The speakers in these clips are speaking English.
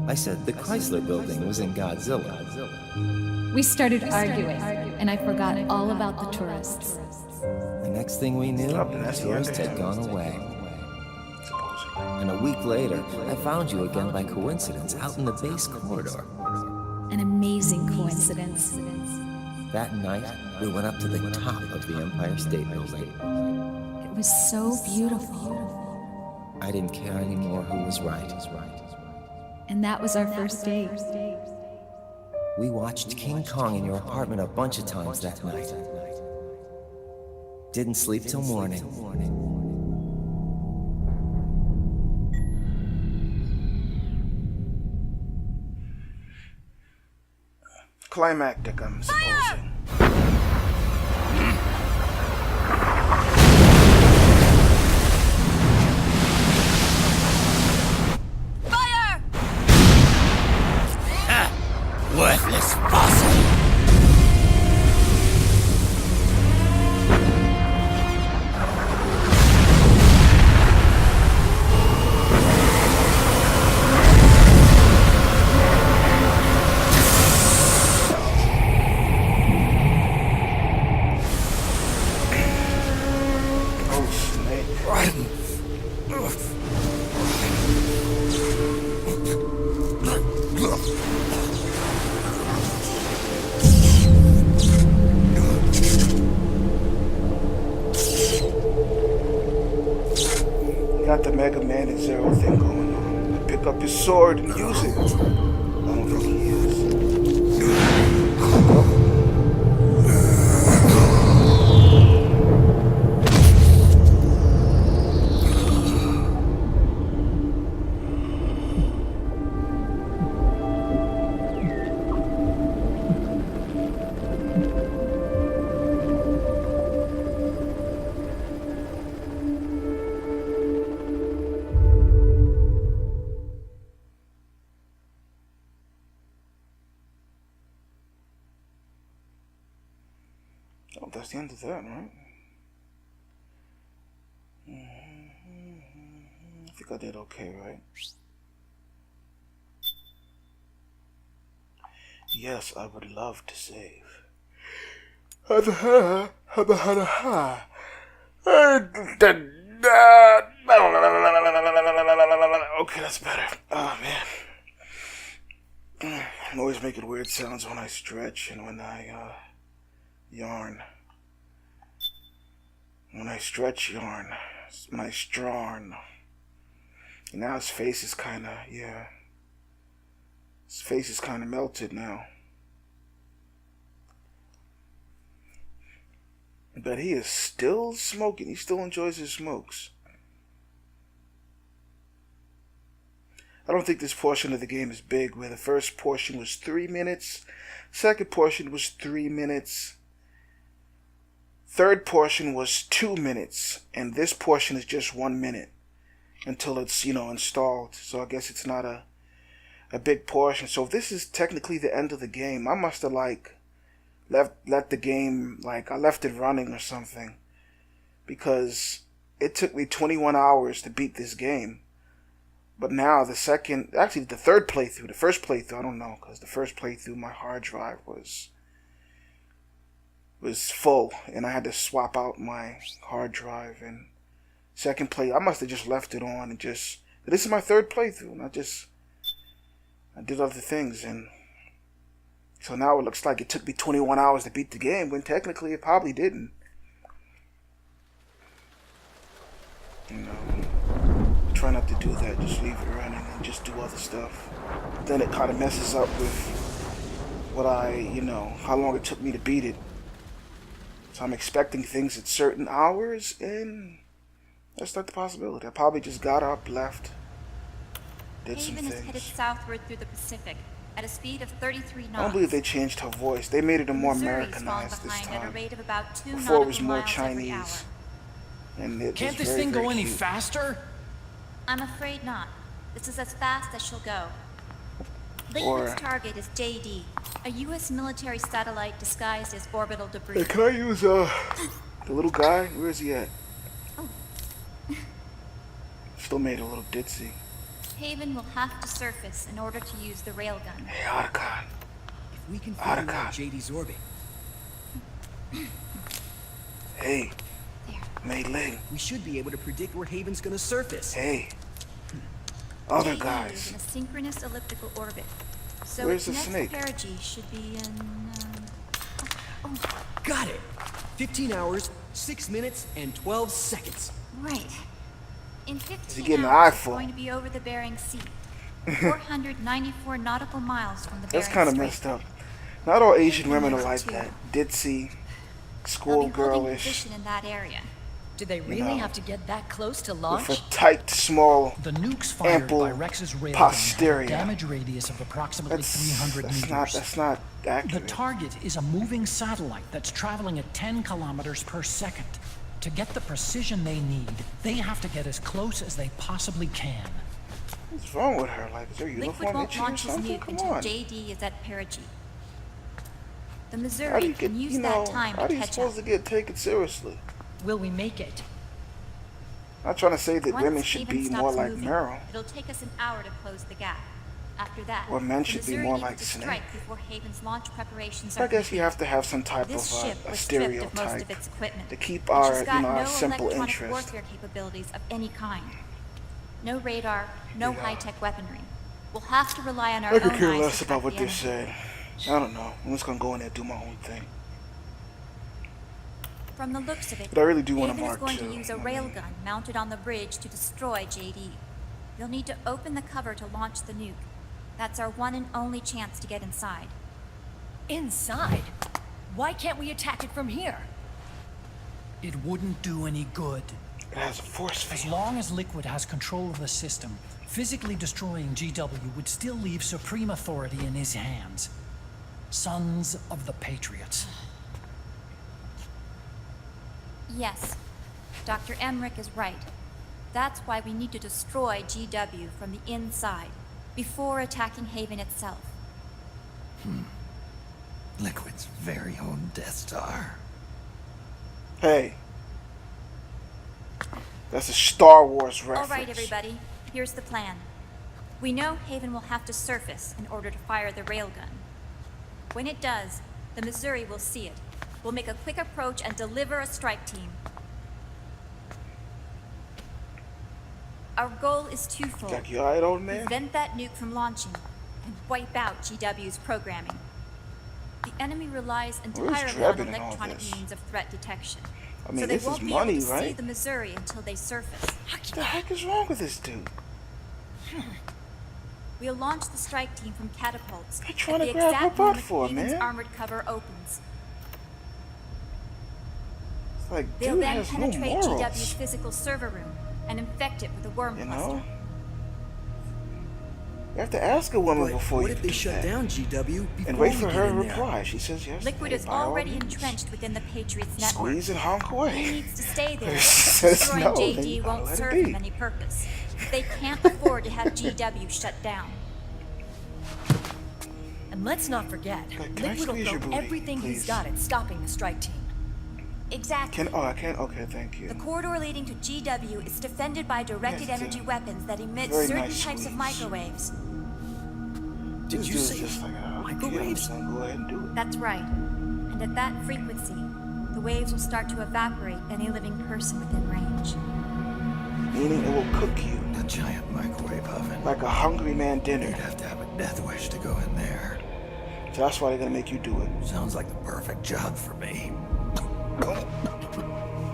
I said the Chrysler building was in Godzilla. We started arguing, and I forgot all about the tourists. The next thing we knew, the tourist had gone away. And a week later, I found you again by coincidence out in the base corridor. An amazing coincidence. That night, we went up to the top of the Empire State Building. It was so beautiful. I didn't care anymore who was right. And that was our first date. We watched King Kong in your apartment a bunch of times that night. Didn't sleep till morning. Climactic, I'm supposing. Fire! Worthless fossil! Oh, snake. Got the Mega Man and Zero thing going on. Pick up his sword and use it. I don't think he is. Oh, that's the end of that, right? I think I did okay, right? Yes, I would love to save. Okay, that's better. Oh, man. I'm always making weird sounds when I stretch and when I, yarn. When I stretch yarn, when I strarn. And now his face is kinda, yeah. His face is kinda melted now. But he is still smoking. He still enjoys his smokes. I don't think this portion of the game is big, where the first portion was 3 minutes, second portion was 3 minutes, third portion was 2 minutes, and this portion is just 1 minute until it's, installed. So I guess it's not a big portion. So if this is technically the end of the game, I must have let the game, I left it running or something, because it took me 21 hours to beat this game. But now the third playthrough, the first playthrough, I don't know, because the first playthrough my hard drive was full, and I had to swap out my hard drive. And second play, I must have just left it on and this is my third playthrough, and I did other things, and so now it looks like it took me 21 hours to beat the game, when technically it probably didn't. Try not to do that, just leave it running and just do other stuff. Then it kind of messes up with what how long it took me to beat it. So I'm expecting things at certain hours, and that's not the possibility. I probably just got up, left, did some Haven is things. headed southward through the Pacific at a speed of 33 knots. I don't believe they changed her voice. They made it a more Missouri is falling Americanized this behind at a time. rate of about 2 Before it was nautical more miles every hour. Chinese. And it Can't was this very, thing very go any cute. faster? I'm afraid not. This is as fast as she'll go. Or- Lincoln's target is JD, a U.S. military satellite disguised as orbital debris. Hey, can I use the little guy? Where is he at? Oh. Still made a little ditzy. Haven will have to surface in order to use the railgun. Hey, Otacon. If we can figure Otacon. out JD's orbit, Hey, There. Mei Ling. we should be able to predict where Haven's gonna surface. Hey. Other JD is guys. in a synchronous elliptical orbit. So Where's its the next snake? perigee should be in... Got it! 15 hours, 6 minutes, and 12 seconds. Right. In 15 getting an hours, it's eyeful? going to be over the Bering Sea. 494 nautical miles from the That's Bering kind of Strait. messed up. Not all Asian Haven women are is like too. that. Ditzy, They'll be holding schoolgirlish, position in that area. Do they really know, have to get that close to with launch? a tight, small. The nukes fired Ample by Rex's railgun had a posterior. damage radius of approximately 300 meters. That's not The accurate. target is a moving satellite that's traveling at 10 kilometers per second. To get the precision they need, they have to get as close as they possibly can. What's wrong with her? Like, is her Liquid uniform won't itchy or launch his something? nuke Come until on. JD is at perigee. The How do Missouri you get, can use you know, that time how to are you catch up. supposed to get taken seriously? Will we make it? I'm not trying to say that Once women should Haven be stops more like moving, Meryl. It'll take us an hour to close the gap. After that, Or men the should be Missouri more needs like to Snake. strike before Haven's launch preparations I are guess you complete. have to have some type This of ship a was stripped of most stereotype of its equipment. to keep and our, she's got no our simple electronic interest. warfare capabilities of any kind. No radar, no Yeah. high-tech weaponry. We'll have to rely on our I own could care eyes less to about track what the they enemy. say. I don't know. I'm just gonna go in there and do my own thing. From the looks of it, But I really do want a Haven is Mark going II. to use a I mean- railgun mounted on the bridge to destroy JD. You'll need to open the cover to launch the nuke. That's our one and only chance to get inside. Inside? Why can't we attack it from here? It wouldn't do any good. It has a force As field. long as Liquid has control of the system, physically destroying GW would still leave supreme authority in his hands. Sons of the Patriots. Yes, Dr. Emmerich is right. That's why we need to destroy GW from the inside, before attacking Haven itself. Liquid's very own Death Star. Hey. That's a Star Wars reference. All right, everybody, here's the plan. We know Haven will have to surface in order to fire the railgun. When it does, the Missouri will see it. We'll make a quick approach and deliver a strike team. Our goal is twofold. Jack, you alright, old man? Prevent that nuke from launching and wipe out GW's programming. The enemy relies entirely on Drebin in all electronic this? means of threat detection. I mean, so they this won't is be money, able to see right? the Missouri until they surface. What the heck is wrong with this dude? We'll launch the strike team from catapults What you at trying the to grab her exact butt moment for, Haven's man? armored cover opens. It's like, They'll dude then has no penetrate GW's morals. physical server room and infect it with a worm You cluster. know? You have to ask a woman But before what you if they do shut that. down GW before And wait we for get her to in there? reply. She says yes. Liquid hey, is by all already means. entrenched within the Patriots network. Squeeze and honk He away. needs to stay there. If she says Destroying no, then JD you gotta won't let it serve be. him any purpose. They can't afford to have GW shut down. And let's not forget, Can I Liquid will squeeze your throw booty, everything he's please? got at stopping the strike team. Exactly. I can't? Okay, thank you. The corridor leading to GW is defended by directed Yes, energy it's a weapons that emit very certain nice types of squeeze. microwaves. Did This you dude's say just like, oh, microwaves? I'm gonna go ahead and do it. That's right. And at that frequency, the waves will start to evaporate any living person within range. Meaning it will cook you A giant microwave oven. like a hungry man dinner. You'd have to have a death wish to go in there. So that's why they're gonna make you do it. Sounds like the perfect job for me.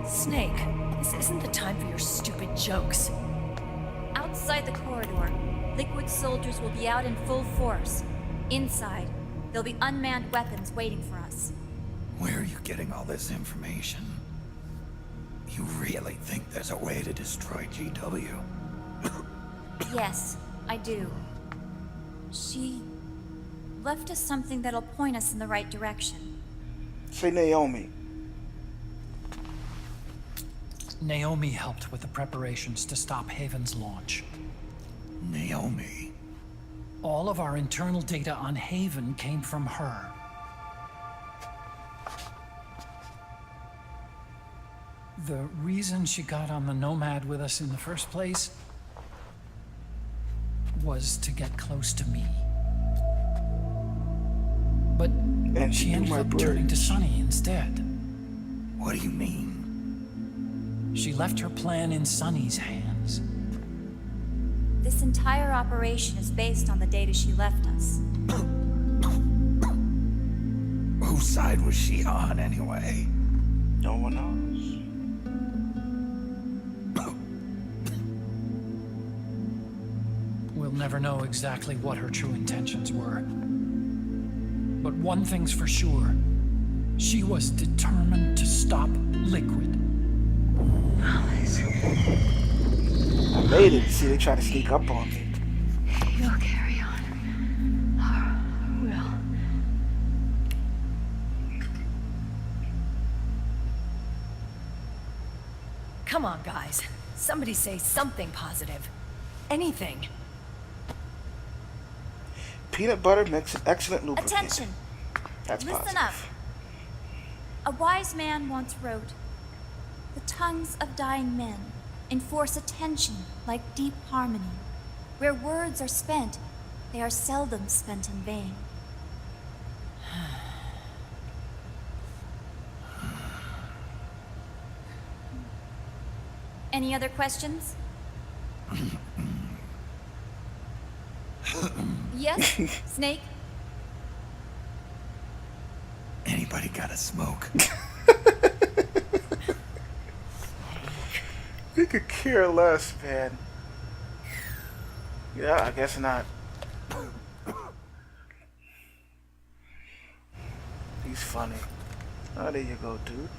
Snake, this isn't the time for your stupid jokes. Outside the corridor, Liquid soldiers will be out in full force. Inside, there'll be unmanned weapons waiting for us. Where are you getting all this information? You really think there's a way to destroy GW? Yes, I do. She left us something that'll point us in the right direction. Say Naomi. Naomi helped with the preparations to stop Haven's launch. Naomi. All of our internal data on Haven came from her. The reason she got on the Nomad with us in the first place? was to get close to me. But And she do ended my up turning to bridge. Sonny instead. What do you mean? She left her plan in Sonny's hands. This entire operation is based on the data she left us. Whose side was she on, anyway? No one knows. We'll never know exactly what her true intentions were. But one thing's for sure. She was determined to stop Liquid. I made it. See, they try to sneak up on me. You'll carry on. Will. Come on, guys. Somebody say something positive. Anything. Peanut butter makes an excellent lubricant. Attention! That's Listen positive. up. A wise man once wrote, "The tongues of dying men enforce attention like deep harmony. Where words are spent, they are seldom spent in vain." Any other questions? Yes, Snake? Anybody got a smoke? We could care less, man. Yeah, I guess not. He's funny. Oh, there you go, dude.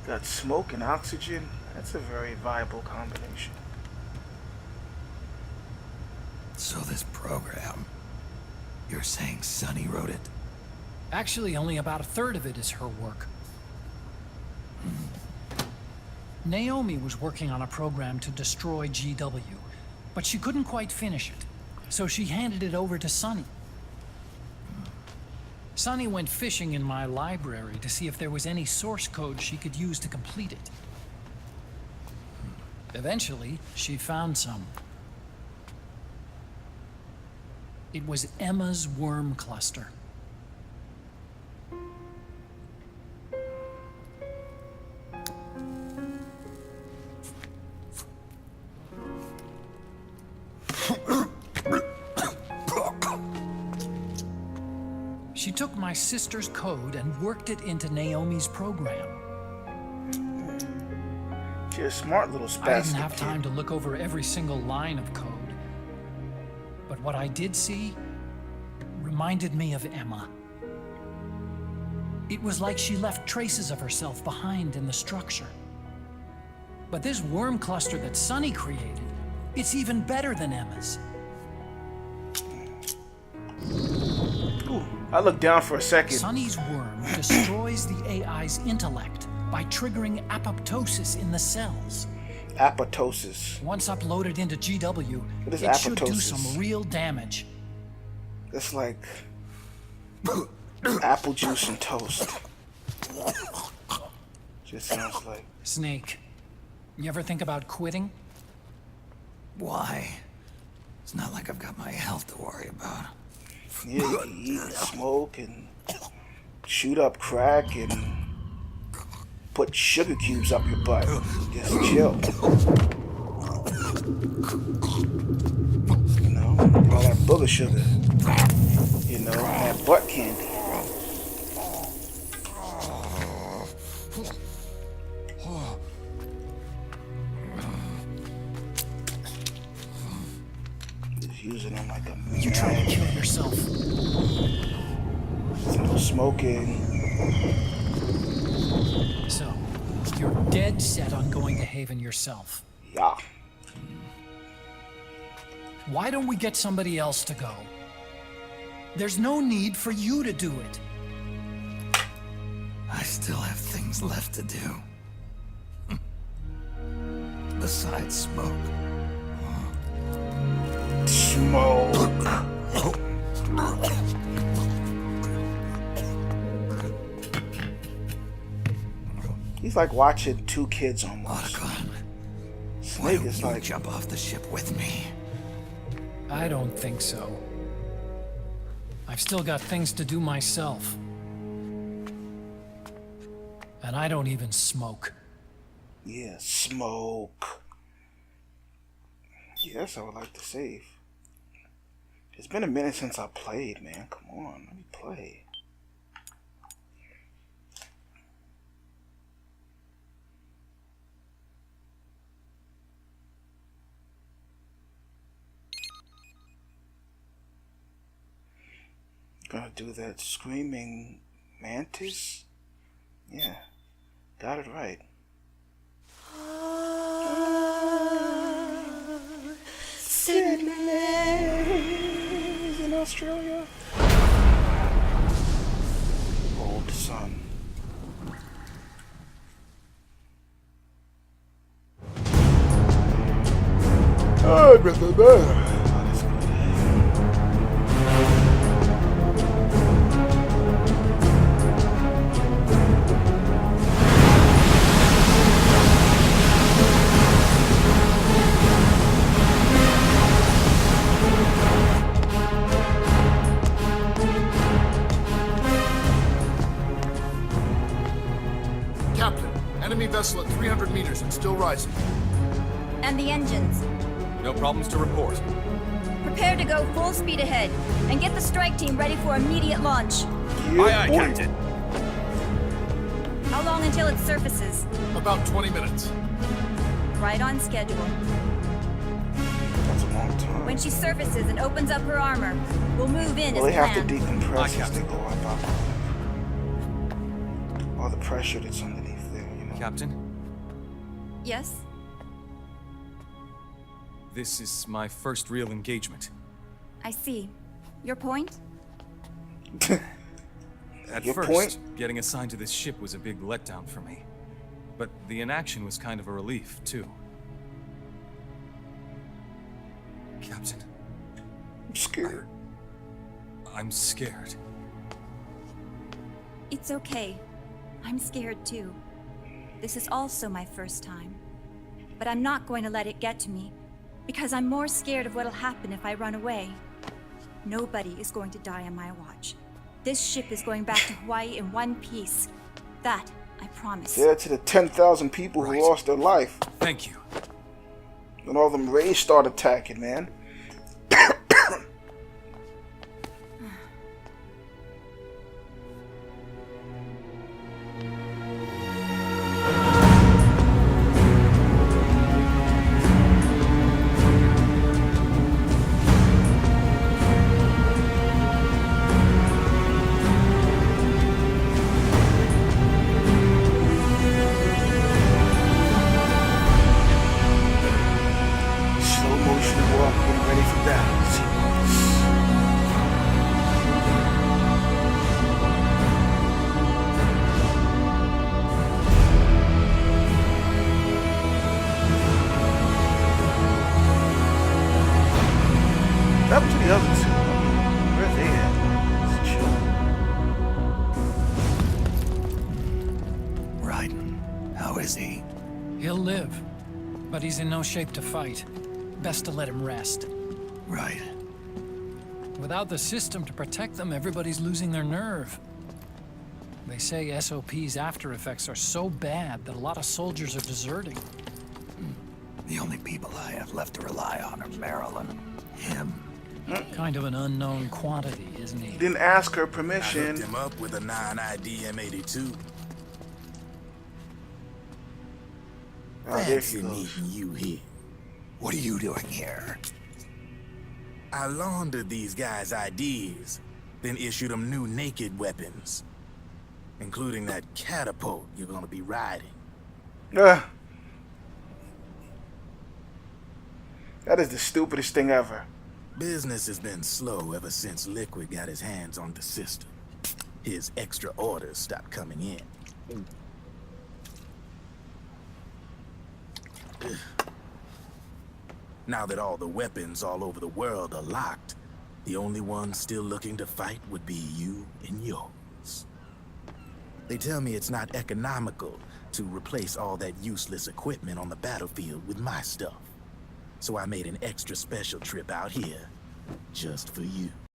Got smoke and oxygen. That's a very viable combination. So this program, you're saying Sonny wrote it? Actually, only about a third of it is her work. Naomi was working on a program to destroy GW, but she couldn't quite finish it, so she handed it over to Sonny. Sonny went fishing in my library to see if there was any source code she could use to complete it. Eventually, she found some. It was Emma's worm cluster. She took my sister's code and worked it into Naomi's program. She's a smart little I spastic didn't have kid. time to look over every single line of code. But what I did see reminded me of Emma. It was like she left traces of herself behind in the structure. But this worm cluster that Sonny created, it's even better than Emma's. Ooh, I looked down for a second. Sonny's worm destroys the AI's intellect by triggering apoptosis in the cells. Apoptosis. Once uploaded into GW, What is it should do apoptosis? some real damage. That's like apple juice and toast. Just sounds like. Snake, you ever think about quitting? Why? It's not like I've got my health to worry about. Yeah, you can eat and smoke and shoot up crack and put sugar cubes up your butt. Just chill. You know, get all that booger sugar. You know, that butt candy. Just using them like a You try to kill yourself. There's no smoking. So, you're dead set on going to Haven yourself. Yeah. Why don't we get somebody else to go? There's no need for you to do it. I still have things left to do. Besides smoke. Smoke. He's like watching two kids almost. Otacon, why Snake don't is you like, jump off the ship with me? I don't think so. I've still got things to do myself. And I don't even smoke. Yeah, smoke. Yes, I would like to save. It's been a minute since I played, man. Come on, let me play. Gonna do that screaming mantis? Yeah, got it right. Sydney in Australia. Old sun. Oh, brother, brother. Captain, enemy vessel at 300 meters and still rising. And the engines. No problems to report. Prepare to go full speed ahead, and get the strike team ready for immediate launch. Aye, aye, Captain. How long until it surfaces? About 20 minutes. Right on schedule. That's a long time. When she surfaces and opens up her armor, we'll move in Well, they as have to planned. decompress as they go up. All the pressure that's underneath there, you know. Captain, Yes? this is my first real engagement. I see. Your point? At Your first, point? getting assigned to this ship was a big letdown for me. But the inaction was kind of a relief, too. Captain, I'm scared. I'm scared. It's okay. I'm scared too. This is also my first time. But I'm not going to let it get to me, because I'm more scared of what'll happen if I run away. Nobody is going to die on my watch. This ship is going back to Hawaii in one piece. That, I promise. Say that to the 10,000 people who lost their life. Thank you. When all them rays start attacking, man. Slow motion walk, getting ready for battle. What happened to the other two? Where are they at? Raiden, how is he? He'll live, but he's in no shape to fight. Best to let him rest. Right. Without the system to protect them, everybody's losing their nerve. They say SOP's after effects are so bad that a lot of soldiers are deserting. The only people I have left to rely on are Marilyn, him. Kind of an unknown quantity, isn't he? Didn't ask her I hooked permission. him up with a 9ID M82. Oh, there Fancy he goes. meeting you here. What are you doing here? I laundered these guys' IDs, then issued them new naked weapons, including that catapult you're gonna be riding. That is the stupidest thing ever. Business has been slow ever since Liquid got his hands on the system. His extra orders stopped coming in. Now that all the weapons all over the world are locked, the only ones still looking to fight would be you and yours. They tell me it's not economical to replace all that useless equipment on the battlefield with my stuff. So I made an extra special trip out here just for you.